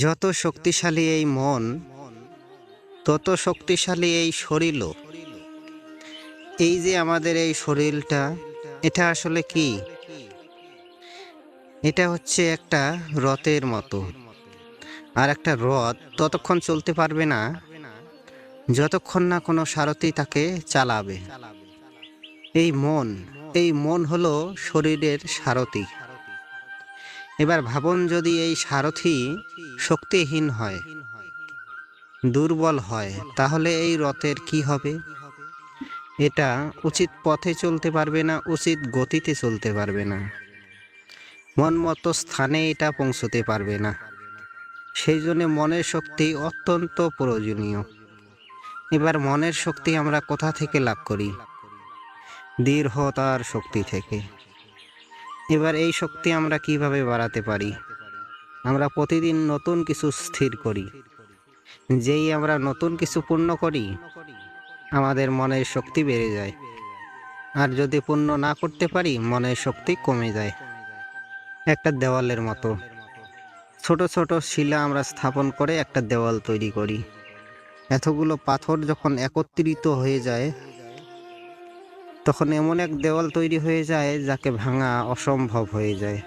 যত শক্তিশালী এই মন, তত শক্তিশালী এই শরীরও। এই যে আমাদের এই শরীরটা, এটা আসলে কি? এটা হচ্ছে একটা রথের মতো। আর একটা রথ ততক্ষণ চলতে পারবে না যতক্ষণ না কোনো সারথি তাকে চালাবে। এই মন হলো শরীরের সারথি। এবার ভাবুন, যদি এই সারথি শক্তিহীন হয়, দুর্বল হয়, তাহলে এই রথের কি হবে? এটা উচিত পথে চলতে পারবে না, উচিত গতিতে চলতে পারবে না, মন মতো স্থানে এটা পৌঁছতে পারবে না। সেই জন্য মনের শক্তি অত্যন্ত প্রয়োজনীয়। এবার মনের শক্তি আমরা কোথা থেকে লাভ করি? দৃঢ়তার শক্তি থেকে। এবার এই শক্তি আমরা কিভাবে বাড়াতে পারি? আমরা প্রতিদিন নতুন কিছু স্থির করি। যেই আমরা নতুন কিছু পূর্ণ করি, আমাদের মনের শক্তি বেড়ে যায়। আর যদি পূর্ণ না করতে পারি, মনের শক্তি কমে যায়। একটা দেওয়ালের মতো ছোট ছোট শিলা আমরা স্থাপন করে একটা দেওয়াল তৈরি করি। এতগুলো পাথর যখন একত্রিত হয়ে যায়, তখন এমন এক দেওয়াল তৈরি হয়ে যায় যাকে ভাঙা অসম্ভব হয়ে যায়।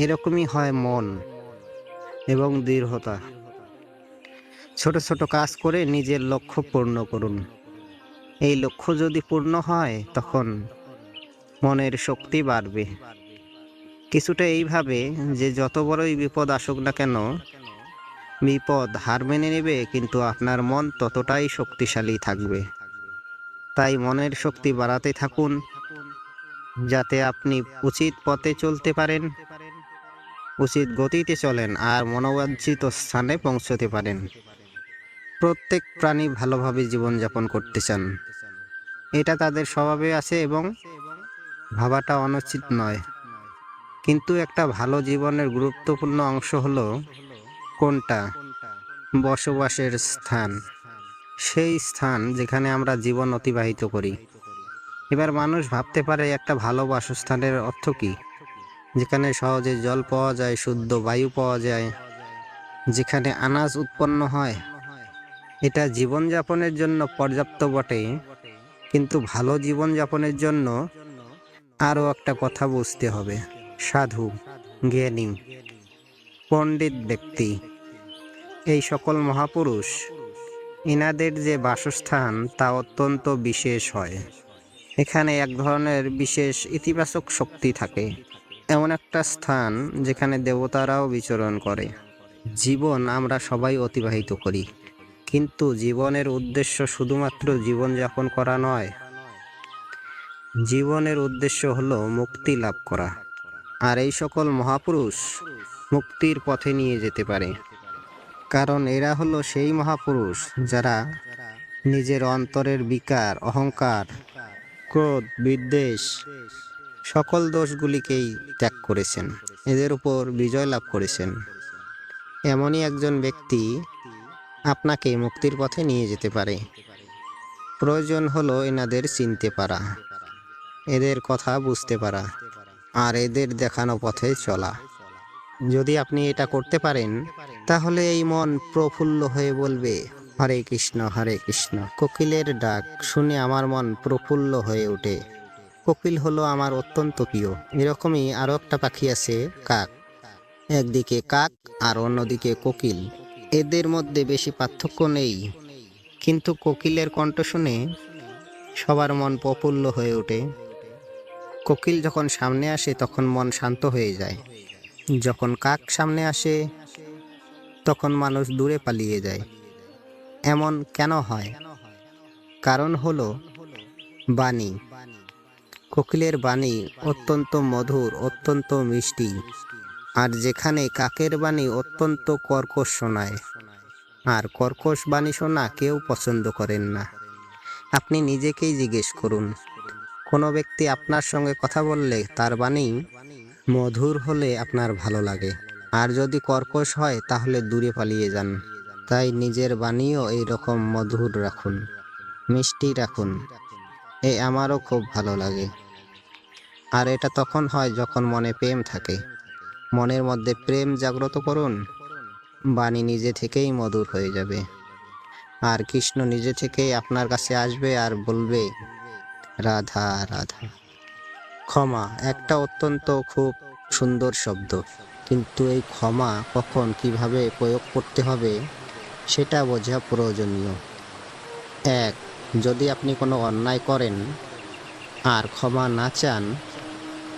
এরকমই হয় মন এবং দৃঢ়তা। ছোট ছোট কাজ করে নিজের লক্ষ্য পূর্ণ করুন। এই লক্ষ্য যদি পূর্ণ হয়, তখন মনের শক্তি বাড়বে। কিছুটা এইভাবে যে যত বড়ই বিপদ আসুক না কেন, বিপদ হার মেনে নেবে, কিন্তু আপনার মন ততটাই শক্তিশালী থাকবে। তাই মনের শক্তি বাড়াতে থাকুন, যাতে আপনি উচিত পথে চলতে পারেন, উচিত গতিতে চলেন আর মনোবাঞ্ছিত স্থানে পৌঁছতে পারেন। প্রত্যেক প্রাণী ভালোভাবে জীবনযাপন করতে চান, এটা তাদের স্বভাবে আছে এবং ভাবাটা অনুচিত নয়। কিন্তু একটা ভালো জীবনের গুরুত্বপূর্ণ অংশ হলো কোনটা? বসবাসের স্থান। সেই স্থান যেখানে আমরা জীবন অতিবাহিত করি। এবার মানুষ ভাবতে পারে, একটা ভালো বাসস্থানের অর্থ কি? যেখানে সহজে জল পাওয়া যায়, শুদ্ধ বায়ু পাওয়া যায়, যেখানে আনাজ উৎপন্ন হয়। এটা জীবনযাপনের জন্য পর্যাপ্ত বটে, কিন্তু ভালো জীবনযাপনের জন্য আরও একটা কথা বুঝতে হবে। সাধু, জ্ঞানী, পণ্ডিত ব্যক্তি, এই সকল মহাপুরুষ, এনাদের যে বাসস্থান তা অত্যন্ত বিশেষ হয়। এখানে এক ধরনের বিশেষ ইতিবাচক শক্তি থাকে। এমন একটা স্থান যেখানে দেবতারাও বিচরণ করে। জীবন আমরা সবাই অতিবাহিত করি, কিন্তু জীবনের উদ্দেশ্য শুধুমাত্র জীবনযাপন করা নয়। জীবনের উদ্দেশ্য হলো মুক্তি লাভ করা। আর এই সকল মহাপুরুষ মুক্তির পথে নিয়ে যেতে পারে, কারণ এরা হলো সেই মহাপুরুষ যারা নিজের অন্তরের বিকার, অহংকার, ক্রোধ, বিদ্বেষ, সকল দোষগুলিকেই ত্যাগ করেছেন, এদের উপর বিজয় লাভ করেছেন। এমনই একজন ব্যক্তি আপনাকে মুক্তির পথে নিয়ে যেতে পারে। প্রয়োজন হলো এনাদের চিনতে পারা, এদের কথা বুঝতে পারা, আর এদের দেখানো পথে চলা। যদি আপনি এটা করতে পারেন, তাহলে এই মন প্রফুল্ল হয়ে বলবে, হরে কৃষ্ণ হরে কৃষ্ণ। কোকিলের ডাক শুনে আমার মন প্রফুল্ল হয়ে ওঠে। কোকিল হলো আমার অত্যন্ত প্রিয়। এরকমই আরও একটা পাখি আছে, কাক। একদিকে কাক আর অন্যদিকে কোকিল। এদের মধ্যে বেশি পার্থক্য নেই, কিন্তু কোকিলের কণ্ঠ শুনে সবার মন প্রফুল্ল হয়ে ওঠে। কোকিল যখন সামনে আসে তখন মন শান্ত হয়ে যায়। যখন কাক সামনে আসে তখন মানুষ দূরে পালিয়ে যায়। এমন কেন হয়? কারণ হলো বাণী। কোকিলের বাণী অত্যন্ত মধুর, অত্যন্ত মিষ্টি। আর যেখানে কাকের বাণী অত্যন্ত কর্কশ শোনায়, আর কর্কশ বাণী শোনা কেউ পছন্দ করেন না। আপনি নিজেকেই জিজ্ঞেস করুন, কোনো ব্যক্তি আপনার সঙ্গে কথা বললে তার বাণী মধুর হলে আপনার ভালো লাগে, আর যদি কর্কশ হয় তাহলে দূরে পালিয়ে যান। তাই নিজের বাণীও এইরকম মধুর রাখুন, মিষ্টি রাখুন। আমারও খুব ভালো লাগে। আর এটা তখন হয় যখন মনে প্রেম থাকে। মনের মধ্যে প্রেম জাগ্রত করুন, বাণী নিজে থেকেই মধুর হয়ে যাবে, আর কৃষ্ণ নিজে থেকেই আপনার কাছে আসবে আর বলবে, রাধা রাধা। ক্ষমা একটা অত্যন্ত খুব সুন্দর শব্দ, কিন্তু এই ক্ষমা কখন কিভাবে প্রয়োগ করতে হবে সেটা বোঝা প্রয়োজনীয়। এক, যদি আপনি কোনো অন্যায় করেন আর ক্ষমা না চান,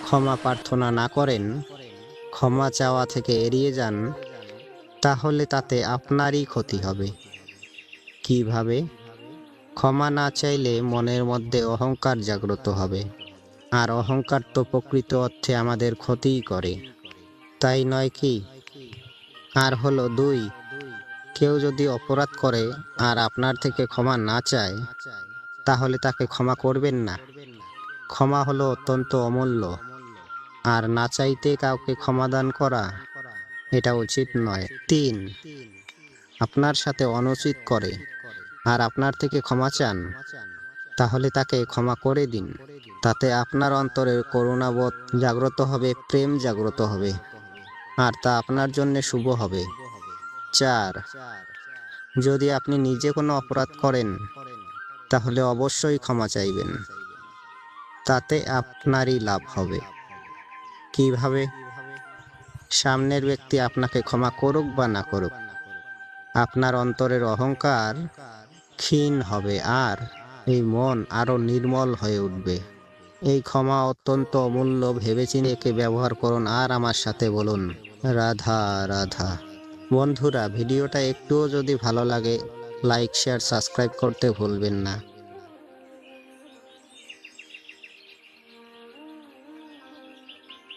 ক্ষমা প্রার্থনা না করেন, ক্ষমা চাওয়া থেকে এড়িয়ে যান, তাহলে তাতে আপনারই ক্ষতি হবে। কিভাবে? ক্ষমা না চাইলে মনের মধ্যে অহংকার জাগ্রত হবে, আর অহংকার তো প্রকৃত অর্থে আমাদের ক্ষতিই করে, তাই নয় কি? আর হলো দুই, কেউ যদি অপরাধ করে আর আপনার থেকে ক্ষমা না চায়, তাহলে তাকে ক্ষমা করবেন না। ক্ষমা হলো অত্যন্ত অমূল্য, আর না চাইতে কাউকে ক্ষমাদান করা এটা উচিত নয়। তিন, আপনার সাথে অনুচিত করে আর আপনার থেকে ক্ষমা চান, তাহলে তাকে ক্ষমা করে দিন। তাতে আপনার অন্তরের করুণাবোধ জাগ্রত হবে, প্রেম জাগ্রত হবে, আর তা আপনার জন্য শুভ হবে। চার, যদি আপনি নিজে কোনো অপরাধ করেন, তাহলে অবশ্যই ক্ষমা চাইবেন, তাতে আপনারই লাভ হবে। কিভাবে? সামনের ব্যক্তি আপনাকে ক্ষমা করুক বা না করুক, আপনার অন্তরের অহংকার ক্ষীণ হবে আর এই মন আরো নির্মল হয়ে উঠবে। এই ক্ষমা অত্যন্ত অমূল্য, ভেবেচিন্তে একে ব্যবহার করুন আর আমার সাথে বলুন, রাধা রাধা। বন্ধুরা, ভিডিওটা একটুও যদি ভালো লাগে, লাইক শেয়ার সাবস্ক্রাইব করতে ভুলবেন না।